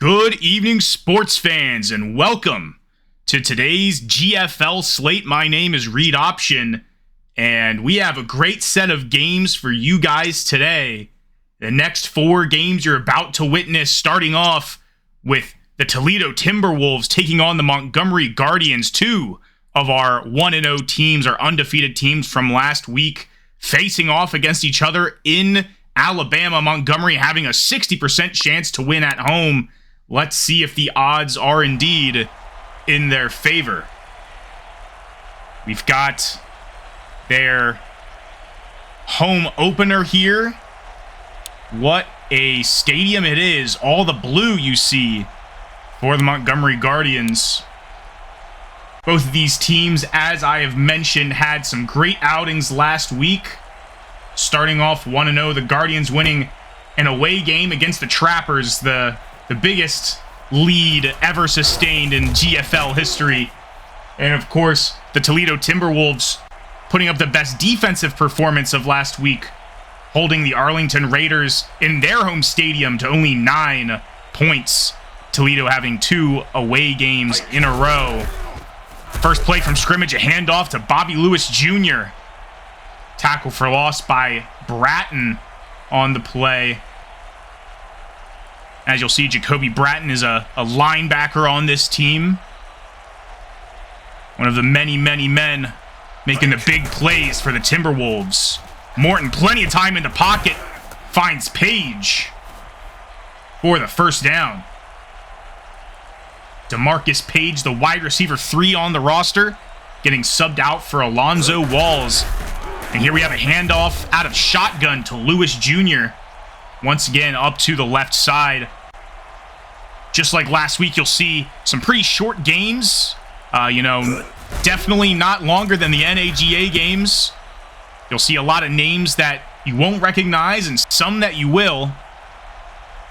Good evening, sports fans, and welcome to today's GFL slate. My name is Reed Option, and we have a great set of games for you guys today. The next 4 games you're about to witness, starting off with the Toledo Timberwolves taking on the Montgomery Guardians, 2 of our 1-0 teams, our undefeated teams from last week, facing off against each other in Alabama. Montgomery having a 60% chance to win at home. Let's see if the odds are indeed in their favor. We've got their home opener here. What a stadium it is. All the blue you see for the Montgomery Guardians. Both of these teams, as I have mentioned, had some great outings last week. Starting off 1-0, the Guardians winning an away game against the Trappers, the biggest lead ever sustained in GFL history. And of course, the Toledo Timberwolves putting up the best defensive performance of last week, holding the Arlington Raiders in their home stadium to only 9 points. Toledo having 2 away games in a row. First play from scrimmage, a handoff to Bobby Lewis Jr. Tackle for loss by Bratton on the play. As you'll see, Jacoby Bratton is a linebacker on this team. One of the many, many men making the big plays for the Timberwolves. Morton, plenty of time in the pocket, finds Page for the first down. DeMarcus Page, the wide receiver 3 on the roster, getting subbed out for Alonzo Walls. And here we have a handoff out of shotgun to Lewis Jr. Once again, up to the left side. Just like last week, you'll see some pretty short games. Definitely not longer than the NAGA games. You'll see a lot of names that you won't recognize and some that you will.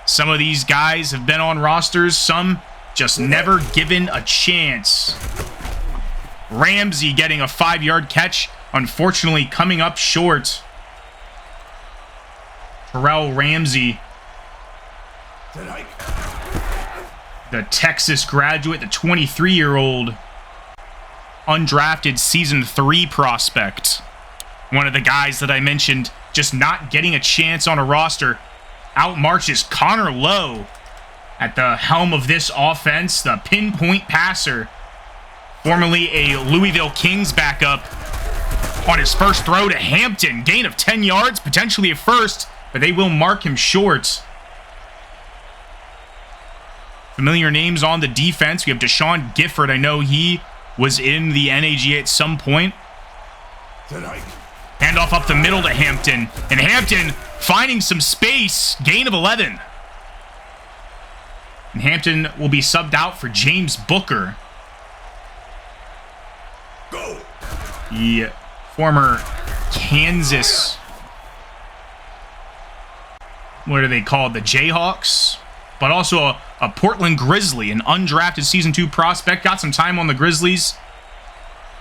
Some of these guys have been on rosters, some just never given a chance. Ramsey getting a 5-yard catch, unfortunately coming up short. Terrell Ramsey, the Texas graduate, the 23-year-old undrafted Season 3 prospect. One of the guys that I mentioned just not getting a chance on a roster. Outmarches Connor Lowe at the helm of this offense, the pinpoint passer. Formerly a Louisville Kings backup, on his first throw to Hampton. Gain of 10 yards, potentially a first, but they will mark him short. Familiar names on the defense. We have Deshaun Gifford. I know he was in the NAGA at some point. Handoff up the middle to Hampton. And Hampton finding some space. Gain of 11. And Hampton will be subbed out for James Booker. The former Kansas, what are they called? The Jayhawks? But also a Portland Grizzly, an undrafted Season 2 prospect. Got some time on the Grizzlies.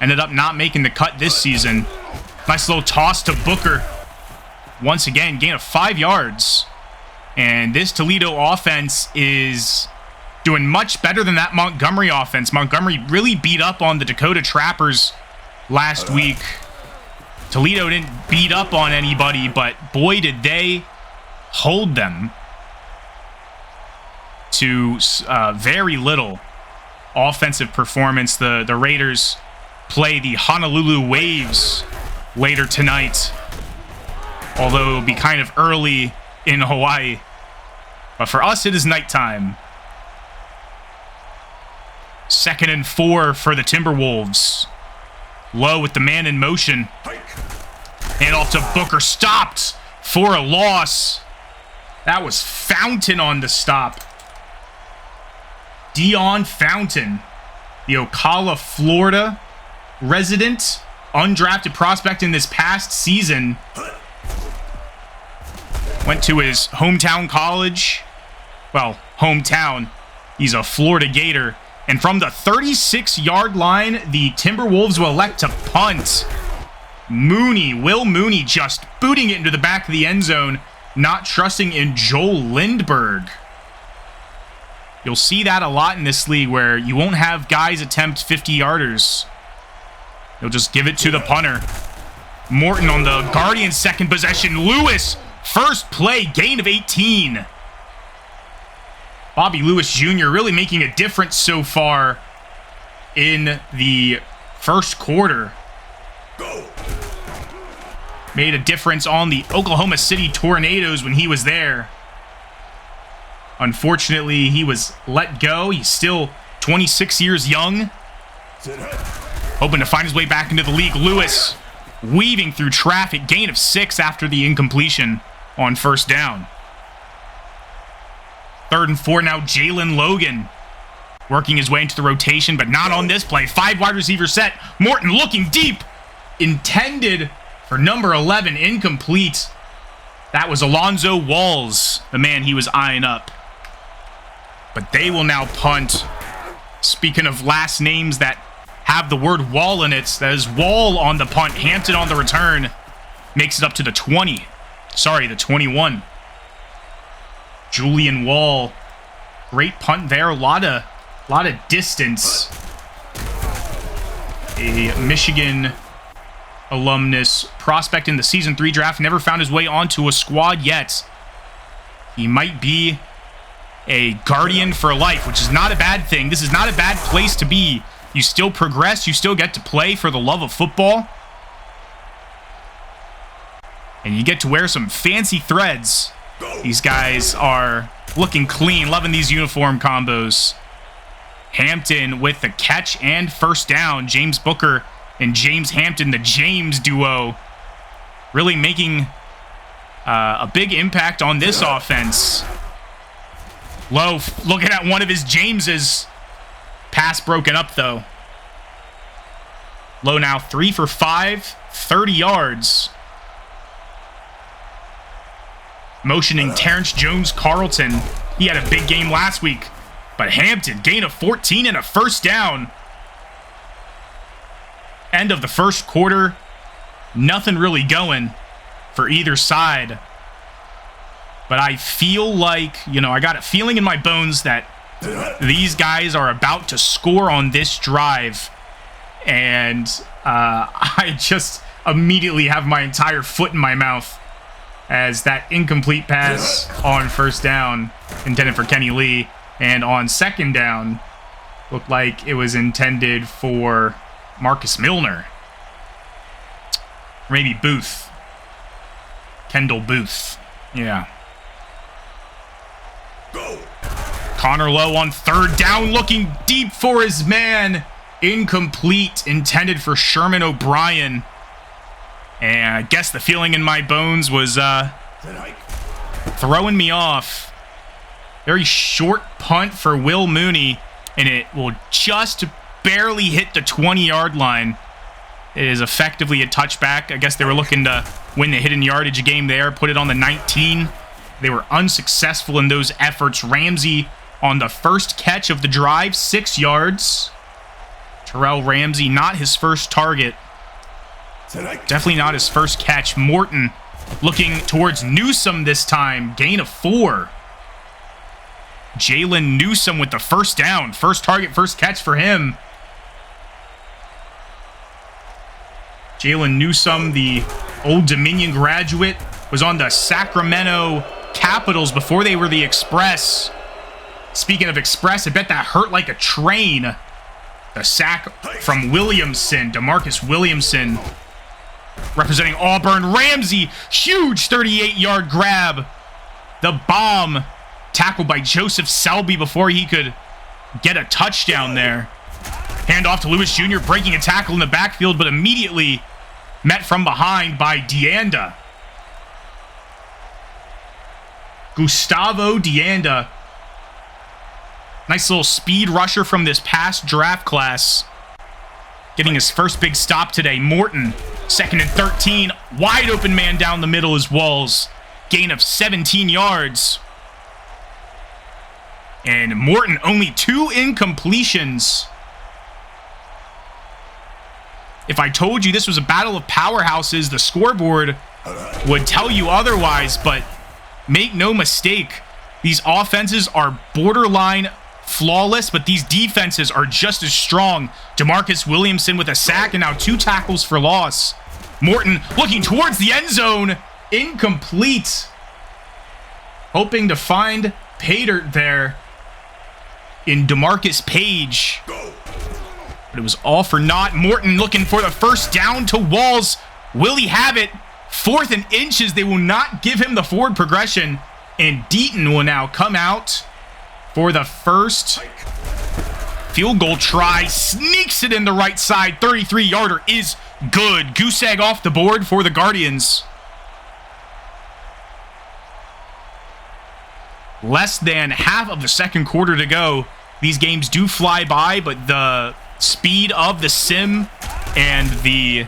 Ended up not making the cut this season. Nice little toss to Booker. Once again, gain of 5 yards. And this Toledo offense is doing much better than that Montgomery offense. Montgomery really beat up on the Dakota Trappers last week. Toledo didn't beat up on anybody, but boy, did they hold them to very little offensive performance. The Raiders play the Honolulu Waves later tonight, although it'll be kind of early in Hawaii. But for us, it is nighttime. 2nd and 4 for the Timberwolves. Low with the man in motion. Hand off to Booker, stopped for a loss. That was Fountain on the stop. Dion Fountain, the Ocala, Florida resident, undrafted prospect in this past season. Went to his hometown college. Well, hometown. He's a Florida Gator. And from the 36-yard line, the Timberwolves will elect to punt. Will Mooney just booting it into the back of the end zone, not trusting in Joel Lindbergh. You'll see that a lot in this league where you won't have guys attempt 50-yarders. You'll just give it to the punter. Morton on the Guardians' second possession. Lewis, first play, gain of 18. Bobby Lewis Jr. really making a difference so far in the first quarter. Made a difference on the Oklahoma City Tornadoes when he was there. Unfortunately, he was let go. He's still 26 years young. Hoping to find his way back into the league. Lewis weaving through traffic. Gain of 6 after the incompletion on first down. 3rd and 4 now. Jalen Logan working his way into the rotation, but not on this play. 5 wide receiver set. Morton looking deep. Intended for number 11. Incomplete. That was Alonzo Walls, the man he was eyeing up. But they will now punt. Speaking of last names that have the word Wall in it, that is Wall on the punt. Hampton on the return. Makes it up to the 20. Sorry, the 21. Julian Wall. Great punt there. A lot of distance. A Michigan alumnus prospect in the Season 3 draft. Never found his way onto a squad yet. He might be a Guardian for life, which is not a bad thing. This is not a bad place to be. You still progress. You still get to play for the love of football. And you get to wear some fancy threads. These guys are looking clean. Loving these uniform combos. Hampton with the catch and first down. James Booker and James Hampton, the James duo, really making a big impact on this offense. Lowe looking at one of his Jameses. Pass broken up, though. Lowe now 3 for 5, 30 yards. Motioning Terrence Jones-Carlton. He had a big game last week. But Hampton, gain of 14 and a first down. End of the first quarter. Nothing really going for either side. But I feel like, I got a feeling in my bones that these guys are about to score on this drive. And I just immediately have my entire foot in my mouth as that incomplete pass on first down intended for Kenny Lee. And on second down, looked like it was intended for Marcus Milner. Or maybe Booth. Kendall Booth. Yeah. Connor Lowe on third down, looking deep for his man. Incomplete, intended for Sherman O'Brien. And I guess the feeling in my bones was throwing me off. Very short punt for Will Mooney, and it will just barely hit the 20-yard line. It is effectively a touchback. I guess they were looking to win the hidden yardage game there, put it on the 19. They were unsuccessful in those efforts. Ramsey on the first catch of the drive, 6 yards. Terrell Ramsey, not his first target. Definitely not his first catch. Morton looking towards Newsome this time. Gain of 4. Jalen Newsome with the first down. First target, first catch for him. Jalen Newsome, the Old Dominion graduate, was on the Sacramento Capitals before they were the Express. Speaking of Express, I bet that hurt like a train. The sack from Williamson, DeMarcus Williamson, representing Auburn. Ramsey, huge 38-yard grab. The bomb tackled by Joseph Selby before he could get a touchdown there. Hand off to Lewis Jr., breaking a tackle in the backfield, but immediately met from behind by Deanda. Gustavo Deanda. Nice little speed rusher from this past draft class. Getting his first big stop today. Morton, 2nd and 13. Wide open man down the middle is Walls. Gain of 17 yards. And Morton, only 2 incompletions. If I told you this was a battle of powerhouses, the scoreboard would tell you otherwise, but make no mistake, these offenses are borderline flawless, but these defenses are just as strong. DeMarcus Williamson with a sack and now 2 tackles for loss. Morton looking towards the end zone. Incomplete. Hoping to find pay dirt there in DeMarcus Page. But it was all for naught. Morton looking for the first down to Walls. Will he have it? 4th and inches. They will not give him the forward progression. And Deaton will now come out for the first field goal try. Sneaks it in the right side. 33-yarder is good. Goose egg off the board for the Guardians. Less than half of the second quarter to go. These games do fly by, but the speed of the sim and the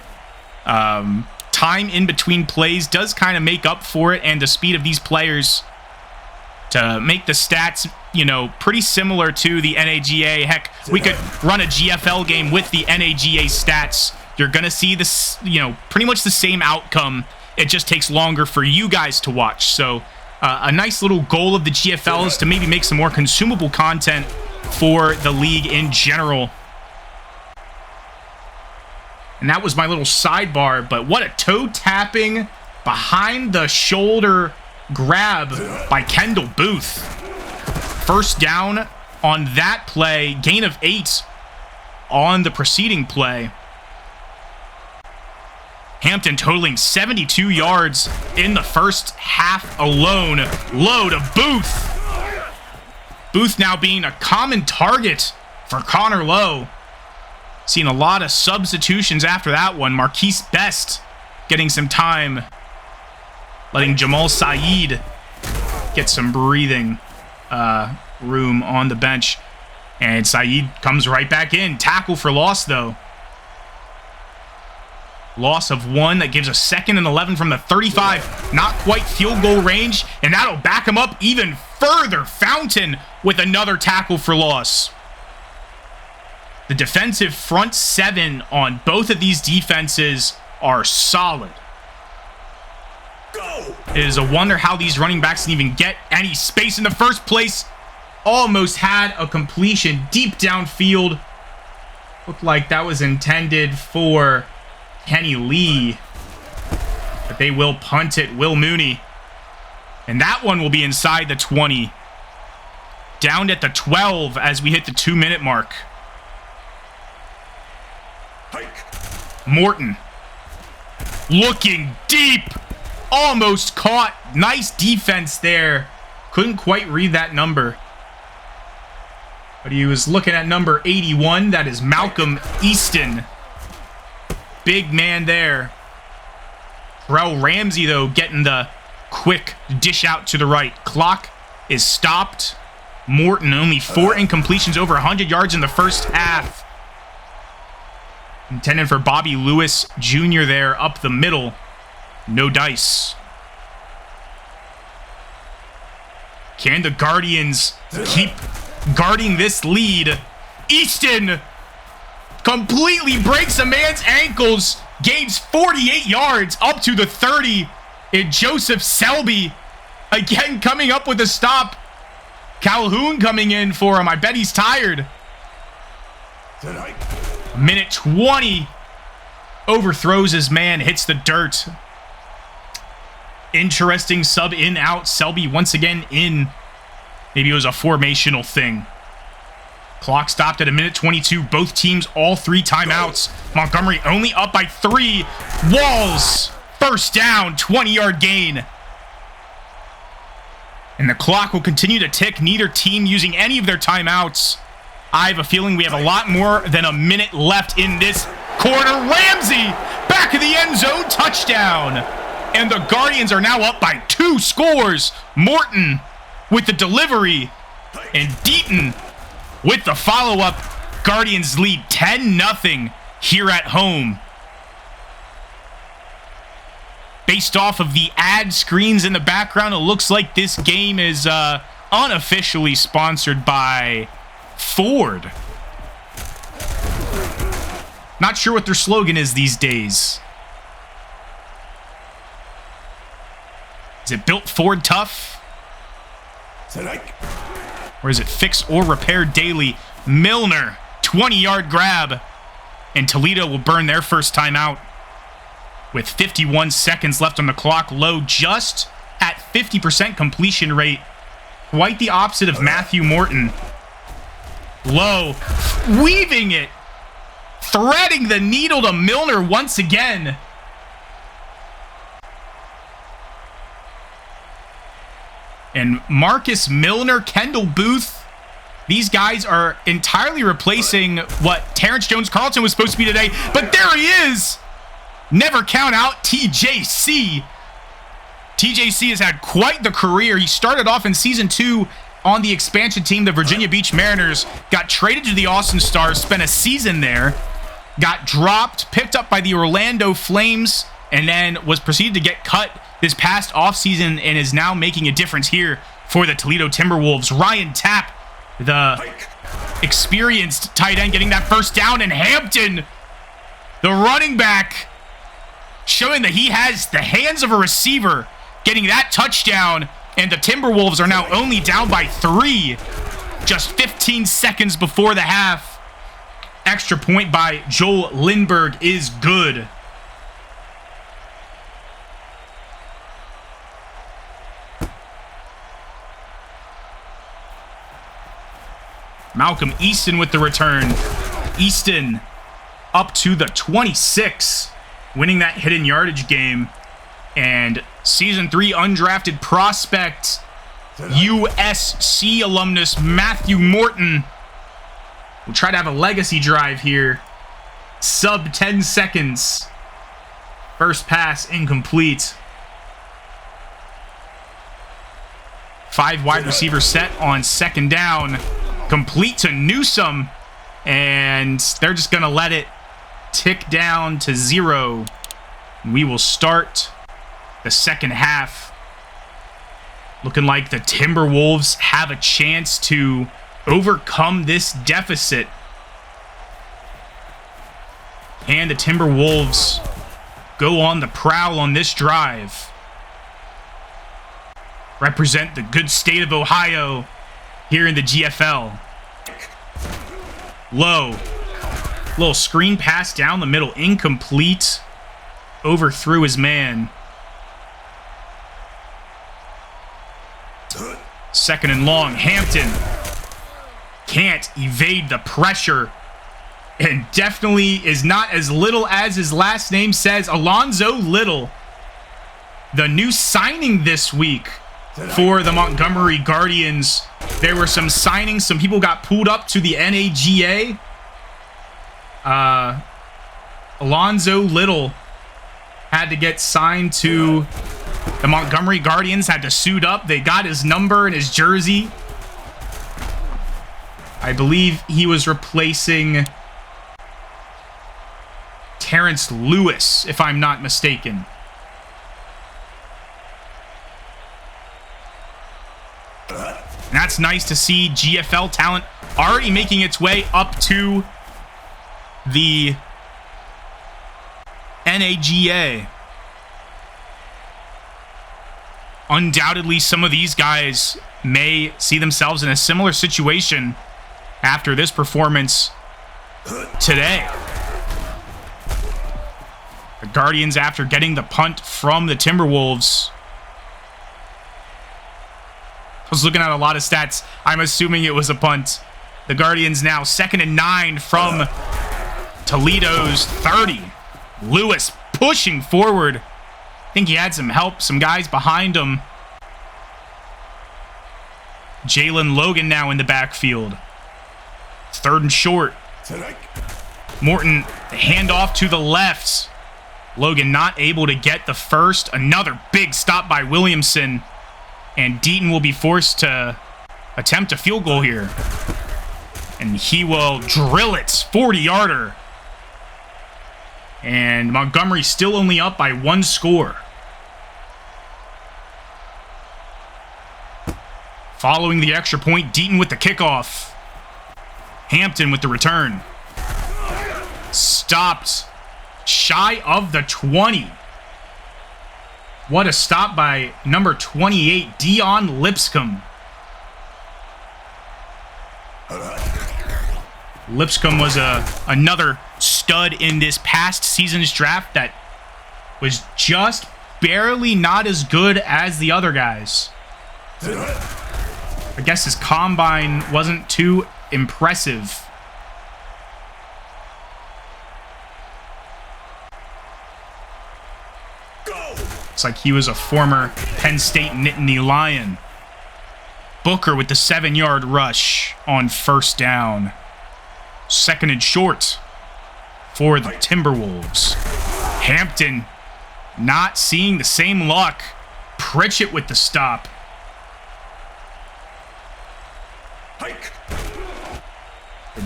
time in between plays does kind of make up for it, and the speed of these players to make the stats, you know, pretty similar to the NAGA. Heck, we could run a GFL game with the NAGA stats. You're going to see this, you know, pretty much the same outcome. It just takes longer for you guys to watch. So a nice little goal of the GFL is to maybe make some more consumable content for the league in general. And that was my little sidebar, but what a toe-tapping behind the shoulder grab by Kendall Booth. First down on that play, gain of 8 on the preceding play. Hampton totaling 72 yards in the first half alone. Low to Booth. Booth now being a common target for Connor Lowe. Seen a lot of substitutions after that one. Marquise Best getting some time. Letting Jamal Saeed get some breathing room on the bench. And Saeed comes right back in. Tackle for loss, though. Loss of 1. That gives a 2nd and 11 from the 35. Not quite field goal range. And that'll back him up even further. Fountain with another tackle for loss. The defensive front 7 on both of these defenses are solid. It is a wonder how these running backs didn't even get any space in the first place. Almost had a completion deep downfield. Looked like that was intended for Kenny Lee. But they will punt it. Will Mooney. And that one will be inside the 20. Down at the 12 as we hit the 2-minute mark. Morton. Looking deep. Almost caught. Nice defense there. Couldn't quite read that number. But he was looking at number 81. That is Malcolm Easton. Big man there. Terrell Ramsey, though, getting the quick dish out to the right. Clock is stopped. Morton, only 4 incompletions, over 100 yards in the first half. Intended for Bobby Lewis Jr. there up the middle. No dice. Can the Guardians keep guarding this lead? Easton completely breaks a man's ankles. Gains 48 yards up to the 30. And Joseph Selby again coming up with a stop. Calhoun coming in for him. I bet he's tired. Minute 20. Overthrows his man. Hits the dirt. Interesting sub in out. Selby once again in. Maybe it was a formational thing. Clock stopped at a minute 22. Both teams all 3 timeouts. Montgomery only up by 3. Walls. First down. 20-yard gain. And the clock will continue to tick. Neither team using any of their timeouts. I have a feeling we have a lot more than a minute left in this quarter. Ramsey, back of the end zone, touchdown. And the Guardians are now up by 2 scores. Morton with the delivery. And Deaton with the follow-up. Guardians lead 10-0 here at home. Based off of the ad screens in the background, it looks like this game is unofficially sponsored by Ford. Not sure what their slogan is these days. Is it Built Ford Tough? Or is it fix or repair daily? Milner, 20-yard grab. And Toledo will burn their first timeout with 51 seconds left on the clock. Low just at 50% completion rate. Quite the opposite of Matthew Morton. Low, weaving it. Threading the needle to Milner once again. And Marcus Milner, Kendall Booth, these guys are entirely replacing what Terrence Jones-Carlton was supposed to be today. But there he is! Never count out TJC. TJC has had quite the career. He started off in Season 2 on the expansion team, the Virginia Beach Mariners, got traded to the Austin Stars, spent a season there, got dropped, picked up by the Orlando Flames, and then was proceeded to get cut this past offseason and is now making a difference here for the Toledo Timberwolves. Ryan Tapp, the experienced tight end, getting that first down, and Hampton, the running back, showing that he has the hands of a receiver, getting that touchdown, and the Timberwolves are now only down by 3, just 15 seconds before the half. Extra point by Joel Lindbergh is good. Malcolm Easton with the return. Easton up to the 26, winning that hidden yardage game. And Season 3 undrafted prospect, USC alumnus Matthew Morton will try to have a legacy drive here. Sub 10 seconds. First pass incomplete. 5 wide receivers set on second down. Complete to Newsome, and they're just going to let it tick down to 0. We will start the second half. Looking like the Timberwolves have a chance to overcome this deficit. And the Timberwolves go on the prowl on this drive. Represent the good state of Ohio here in the GFL. Low. Little screen pass down the middle. Incomplete. Overthrew his man. Second and long. Hampton can't evade the pressure. And definitely is not as little as his last name says. Alonzo Little. The new signing this week for the Montgomery Guardians. There were some signings. Some people got pulled up to the NAGA. Alonzo Little had to get signed to the Montgomery Guardians, had to suit up. They got his number and his jersey. I believe he was replacing Terrence Lewis, if I'm not mistaken. And that's nice to see. GFL talent already making its way up to the NAGA. Undoubtedly, some of these guys may see themselves in a similar situation after this performance today. The Guardians, after getting the punt from the Timberwolves, I was looking at a lot of stats. I'm assuming it was a punt. The Guardians now 2nd and 9 from Toledo's 30. Lewis pushing forward. I think he had some help, some guys behind him. Jalen Logan now in the backfield. 3rd and short. Morton, the handoff to the left. Logan not able to get the first. Another big stop by Williamson. And Deaton will be forced to attempt a field goal here. And he will drill it. 40-yarder. And Montgomery still only up by 1 score. Following the extra point, Deaton with the kickoff. Hampton with the return. Stopped shy of the 20. What a stop by number 28, Dion Lipscomb. Lipscomb was another stud in this past season's draft that was just barely not as good as the other guys. I guess his combine wasn't too impressive. Looks like he was a former Penn State Nittany Lion. Booker with the 7-yard rush on first down. Second and short for the Timberwolves. Hampton not seeing the same luck. Pritchett with the stop. The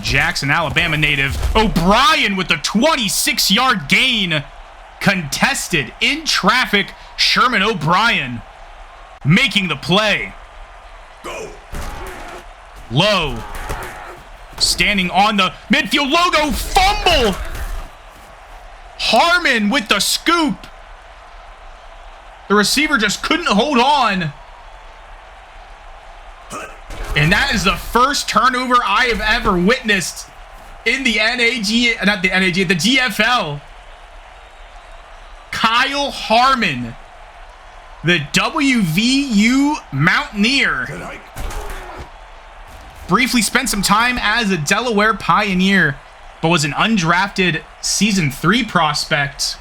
Jackson, Alabama native. O'Brien with the 26-yard gain. Contested in traffic. Sherman O'Brien making the play. Low. Standing on the midfield logo. Fumble. Harmon with the scoop. The receiver just couldn't hold on. And that is the first turnover I have ever witnessed in the the GFL. Kyle Harmon, the WVU Mountaineer, briefly spent some time as a Delaware Pioneer, but was an undrafted Season 3 prospect.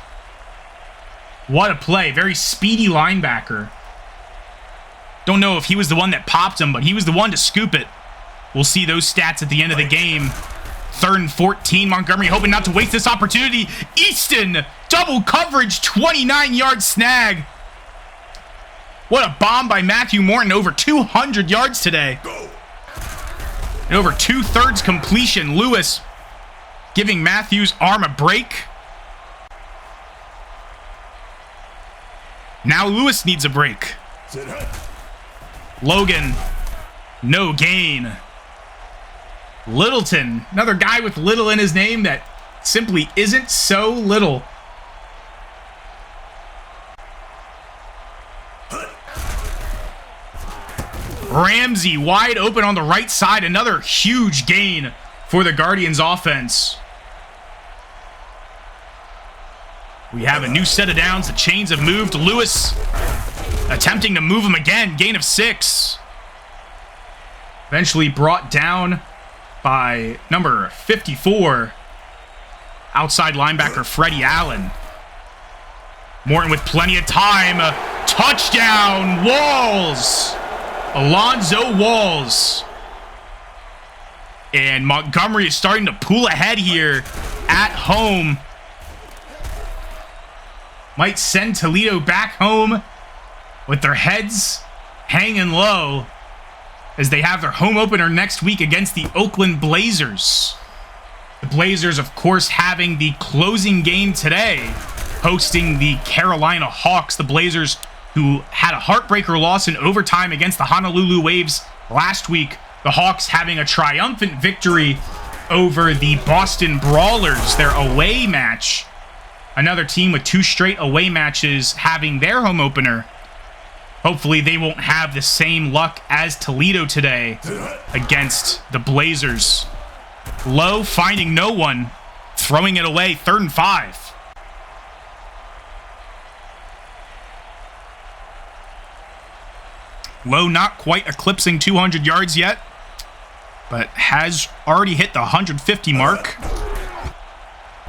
What a play. Very speedy linebacker. Don't know if he was the one that popped him, but he was the one to scoop it. We'll see those stats at the end of the game. 3rd and 14. Montgomery hoping not to waste this opportunity. Easton, double coverage, 29-yard snag. What a bomb by Matthew Morton. Over 200 yards today. And over 2/3 completion. Lewis giving Matthew's arm a break. Now Lewis needs a break. Logan, no gain. Littleton, another guy with little in his name that simply isn't so little. Ramsey wide open on the right side. Another huge gain for the Guardians offense. We have a new set of downs. The chains have moved. Lewis attempting to move him again. Gain of 6. Eventually brought down by number 54. Outside linebacker Freddie Allen. Morton with plenty of time. Touchdown, Walls. Alonzo Walls. And Montgomery is starting to pull ahead here at home. Might send Toledo back home with their heads hanging low as they have their home opener next week against the Oakland Blazers. The Blazers, of course, having the closing game today, hosting the Carolina Hawks. The Blazers, who had a heartbreaker loss in overtime against the Honolulu Waves last week. The Hawks having a triumphant victory over the Boston Brawlers, their away match. Another team with 2 straight away matches having their home opener. Hopefully they won't have the same luck as Toledo today against the Blazers. Low finding no one, throwing it away, 3rd and 5. Low not quite eclipsing 200 yards yet, but has already hit the 150 mark.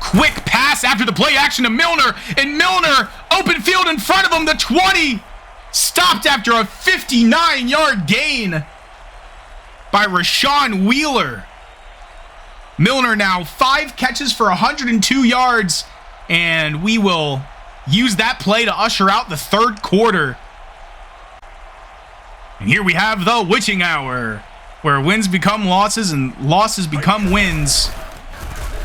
Quick pass after the play action to Milner, and Milner, open field in front of him, the 20. Stopped after a 59-yard gain by Rashawn Wheeler. Milner now 5 catches for 102 yards, and we will use that play to usher out the 3rd quarter. And here we have the witching hour, where wins become losses and losses become wins.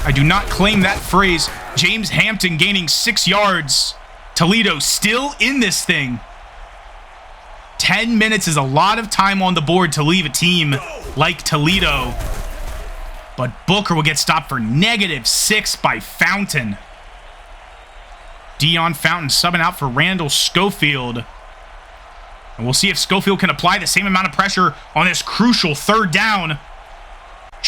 I do not claim that phrase. James Hampton gaining 6 yards. Toledo still in this thing. 10 minutes is a lot of time on the board to leave a team like Toledo. But Booker will get stopped for -6 by Fountain. Dion Fountain subbing out for Randall Schofield. And we'll see if Schofield can apply the same amount of pressure on this crucial 3rd down.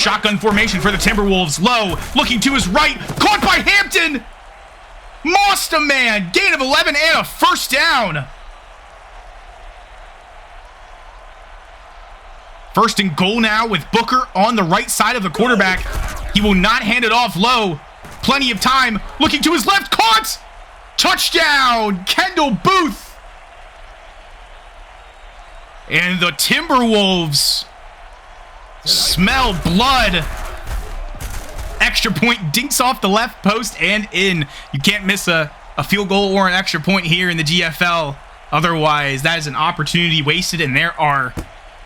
Shotgun formation for the Timberwolves. Low, looking to his right. Caught by Hampton. Mossed a man. Gain of 11 and a first down. First and goal now with Booker on the right side of the quarterback. He will not hand it off. Low. Plenty of time. Looking to his left. Caught. Touchdown. Kendall Booth. And the Timberwolves smell blood. Extra point dinks off the left post and in. You can't miss a field goal or an extra point here in the GFL. Otherwise, that is an opportunity wasted, and there are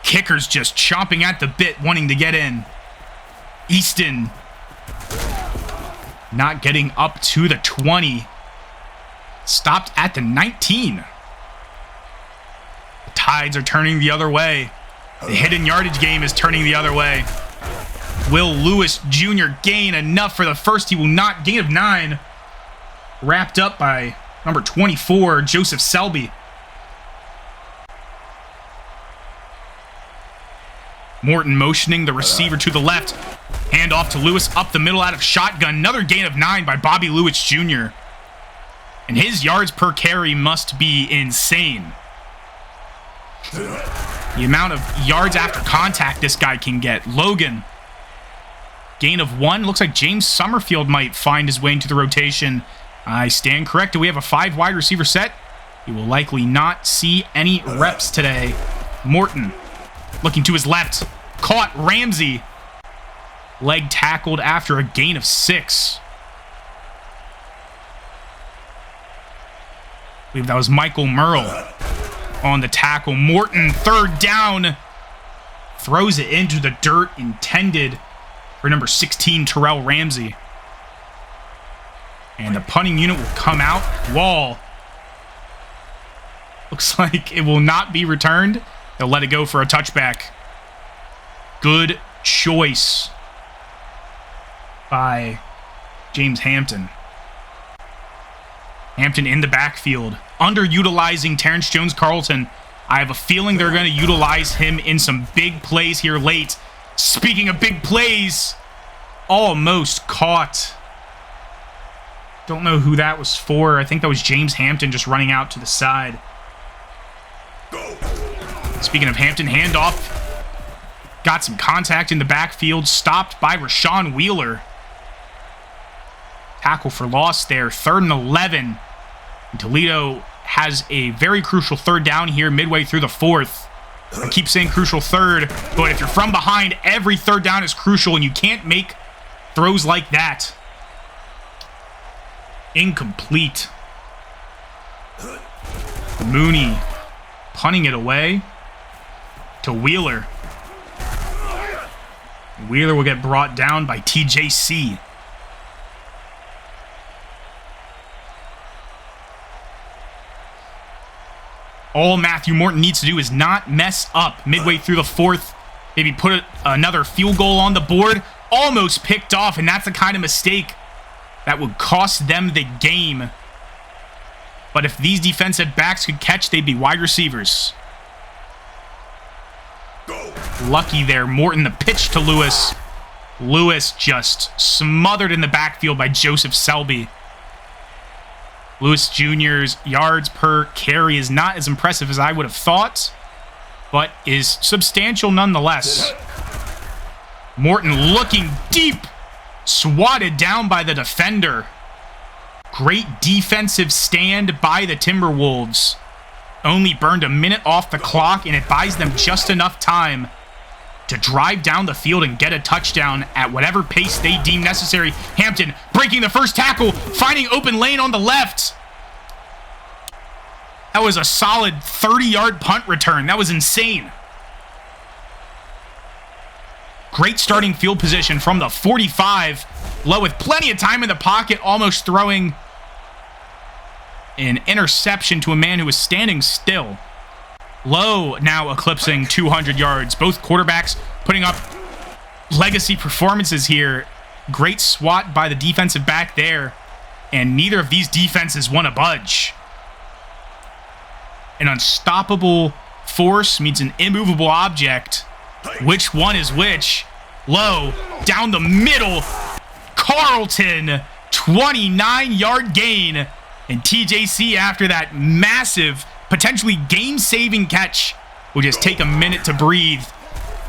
kickers just chomping at the bit wanting to get in. Easton not getting up to the 20. Stopped at the 19. The Tides are turning the other way. The hidden yardage game is turning the other way. Will Lewis Jr. gain enough for the first? He will not. Gain of 9. Wrapped up by number 24, Joseph Selby. Morton motioning the receiver to the left. Hand off to Lewis up the middle out of shotgun. Another gain of 9 by Bobby Lewis Jr. And his yards per carry must be insane. The amount of yards after contact this guy can get. Logan. Gain of 1. Looks like James Summerfield might find his way into the rotation. I stand corrected. We have a 5 wide receiver set. He will likely not see any reps today. Morton looking to his left. Caught Ramsey. Leg tackled after a gain of 6. I believe that was Michael Merle on the tackle. Morton, third down. Throws it into the dirt intended for number 16, Terrell Ramsey. And the punting unit will come out. Wall. Looks like it will not be returned. They'll let it go for a touchback. Good choice by James Hampton. Hampton in the backfield. Underutilizing Terrence Jones-Carlton. I have a feeling they're going to utilize him in some big plays here late. Speaking of big plays, almost caught. Don't know who that was for. I think that was James Hampton just running out to the side. Speaking of Hampton, handoff. Got some contact in the backfield. Stopped by Rashawn Wheeler. Tackle for loss there. 3rd and 11. And Toledo has a very crucial third down here midway through the 4th. I keep saying crucial third, but if you're from behind, every third down is crucial, and you can't make throws like that. Incomplete. Mooney punting it away to Wheeler. Wheeler will get brought down by TJC. All Matthew Morton needs to do is not mess up midway through the 4th. Maybe put another field goal on the board. Almost picked off, and that's the kind of mistake that would cost them the game. But if these defensive backs could catch, they'd be wide receivers. Lucky there. Morton, the pitch to Lewis. Lewis just smothered in the backfield by Joseph Selby. Lewis Jr.'s yards per carry is not as impressive as I would have thought, but is substantial nonetheless. Morton looking deep, swatted down by the defender. Great defensive stand by the Timberwolves. Only burned a minute off the clock, and it buys them just enough time to drive down the field and get a touchdown at whatever pace they deem necessary. Hampton breaking the first tackle, finding open lane on the left. That was a solid 30-yard punt return. That was insane. Great starting field position from the 45. Low with plenty of time in the pocket, almost throwing an interception to a man who was standing still. Low now eclipsing 200 yards. Both quarterbacks putting up legacy performances here. Great swat by the defensive back there. And neither of these defenses want to budge. An unstoppable force meets an immovable object. Which one is which? Low, down the middle. Carlton, 29-yard gain. And TJC, after that massive, potentially game-saving catch, will just take a minute to breathe.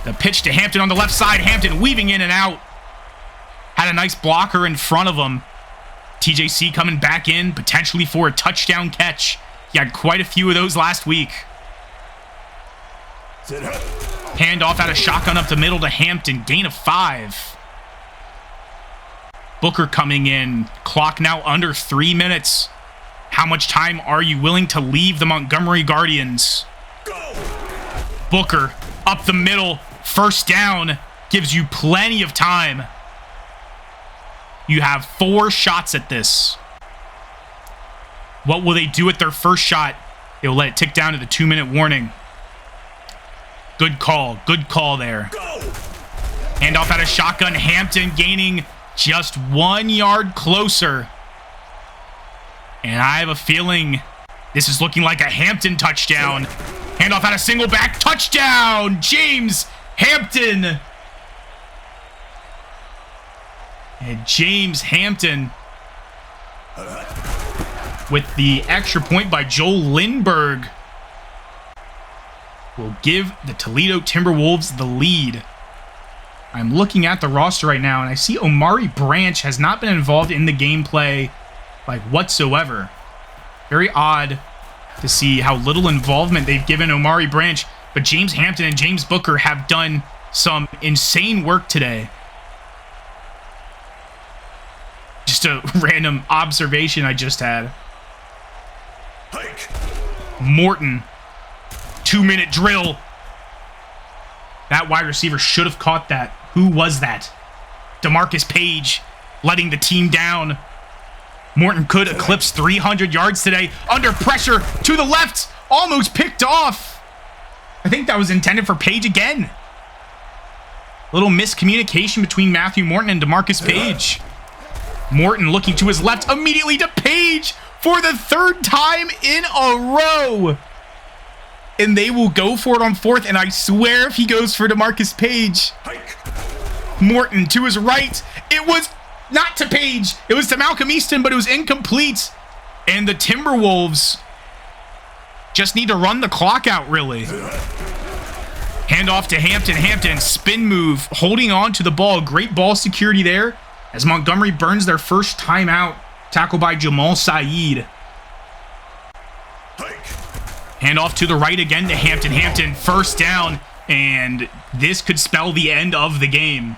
The pitch to Hampton on the left side. Hampton weaving in and out. Had a nice blocker in front of him. TJC coming back in, potentially for a touchdown catch. He had quite a few of those last week. Handoff out of shotgun up the middle to Hampton. Gain of 5. Booker coming in. Clock now under 3 minutes. How much time are you willing to leave the Montgomery Guardians? Booker up the middle. First down. Gives you plenty of time. You have 4 shots at this. What will they do at their first shot? They'll let it tick down to the 2-minute warning. Good call. Good call there. Handoff out of shotgun. Hampton gaining just 1 yard closer. And I have a feeling this is looking like a Hampton touchdown. Handoff out of single back. Touchdown! James Hampton. And James Hampton with the extra point by Joel Lindbergh will give the Toledo Timberwolves the lead. I'm looking at the roster right now, and I see Omari Branch has not been involved in the gameplay like whatsoever. Very odd to see how little involvement they've given Omari Branch, but James Hampton and James Booker have done some insane work today. Just a random observation I just had. Morton. 2-minute drill. That wide receiver should have caught that. Who was that? DeMarcus Page letting the team down. Morton could eclipse 300 yards today. Under pressure to the left. Almost picked off. I think that was intended for Page again. Little miscommunication between Matthew Morton and DeMarcus Page. Morton looking to his left, immediately to Page for the 3rd time in a row. And they will go for it on 4th, and I swear if he goes for DeMarcus Page. Morton to his right. It was not to Page. It was to Malcolm Easton, but it was incomplete. And the Timberwolves just need to run the clock out, really. Handoff to Hampton. Hampton, spin move, holding on to the ball. Great ball security there as Montgomery burns their first timeout. Tackled by Jamal Saeed. Handoff to the right again to Hampton. Hampton, first down. And this could spell the end of the game.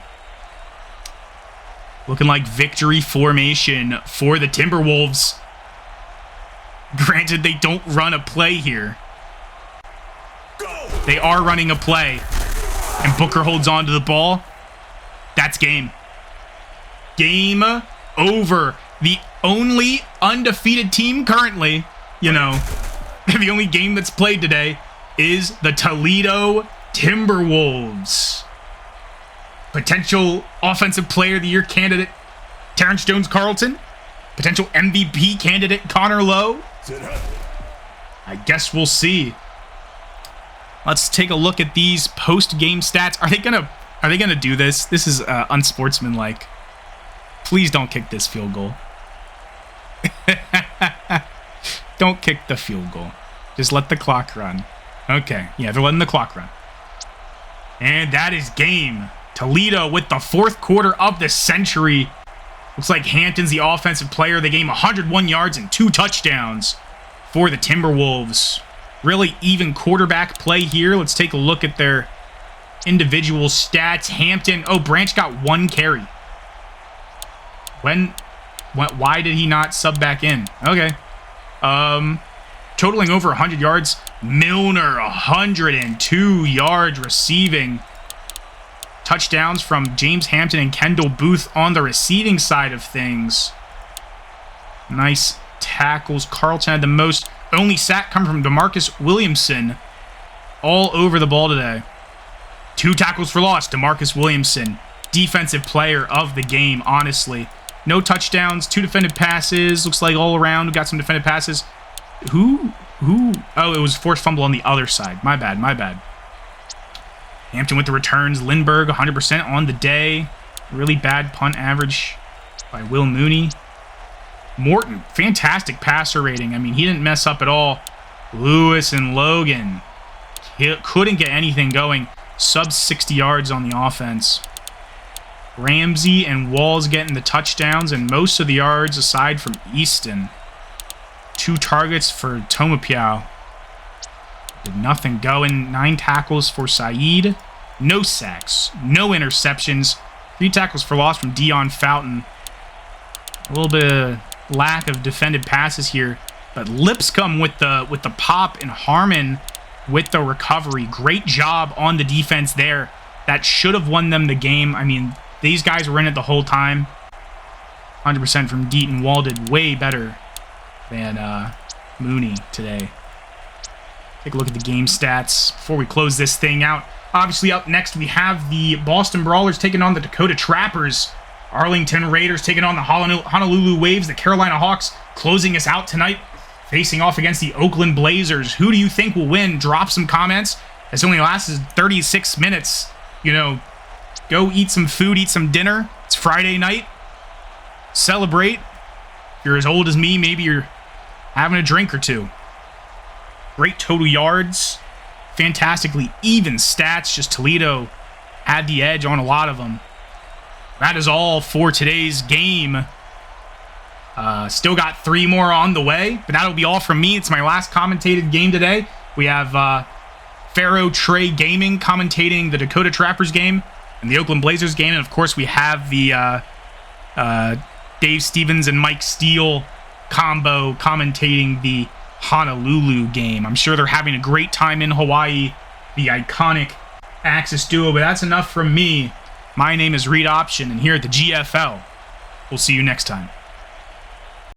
Looking like victory formation for the Timberwolves. Granted, they don't run a play here. They are running a play. And Booker holds on to the ball. That's game. Game over. The only undefeated team currently, you know, the only game that's played today is the Toledo Timberwolves. Potential Offensive Player of the Year candidate, Terrence Jones-Carlton. Potential MVP candidate, Connor Lowe. I guess we'll see. Let's take a look at these post-game stats. Are they gonna do this? This is unsportsmanlike. Please don't kick this field goal. Don't kick the field goal. Just let the clock run. Okay, yeah, they're letting the clock run. And that is game. Toledo with the 4th quarter of the century. Looks like Hampton's the offensive player of the game. 101 yards and 2 touchdowns for the Timberwolves. Really even quarterback play here. Let's take a look at their individual stats. Hampton, Branch got 1 carry. Why did he not sub back in? Okay. Totaling over 100 yards. Milner, 102 yards receiving. Touchdowns from James Hampton and Kendall Booth on the receiving side of things. Nice tackles. Carlton had the most. Only sack coming from DeMarcus Williamson. All over the ball today. 2 tackles for loss. DeMarcus Williamson, defensive player of the game, honestly. No touchdowns, 2 defended passes. Looks like all around we got some defended passes. Who? Oh, it was forced fumble on the other side. My bad. Hampton with the returns. Lindbergh, 100% on the day. Really bad punt average by Will Mooney. Morton, fantastic passer rating. I mean, he didn't mess up at all. Lewis and Logan couldn't get anything going. Sub 60 yards on the offense. Ramsey and Walls getting the touchdowns and most of the yards aside from Easton. 2 targets for Tomapiao. Did nothing going. 9 tackles for Saeed. No sacks. No interceptions. 3 tackles for loss from Dion Fountain. A little bit of lack of defended passes here. But Lipscomb with the pop and Harmon with the recovery. Great job on the defense there. That should have won them the game. I mean, these guys were in it the whole time. 100% from Deaton. Wall did way better than Mooney today. Take a look at the game stats before we close this thing out. Obviously, up next, we have the Boston Brawlers taking on the Dakota Trappers. Arlington Raiders taking on the Honolulu Waves. The Carolina Hawks closing us out tonight, facing off against the Oakland Blazers. Who do you think will win? Drop some comments. This only lasts 36 minutes. You know, go eat some food, eat some dinner. It's Friday night. Celebrate. If you're as old as me, maybe you're having a drink or two. Great total yards. Fantastically even stats. Just Toledo had the edge on a lot of them. That is all for today's game. Still got 3 more on the way, but that'll be all from me. It's my last commentated game today. We have Pharaoh Trey Gaming commentating the Dakota Trappers game and the Oakland Blazers game. And, of course, we have the Dave Stevens and Mike Steele combo commentating the Honolulu game. I'm sure they're having a great time in Hawaii, the iconic Axis duo. But that's enough from me. My name is Reed Option, and here at the GFL, we'll see you next time.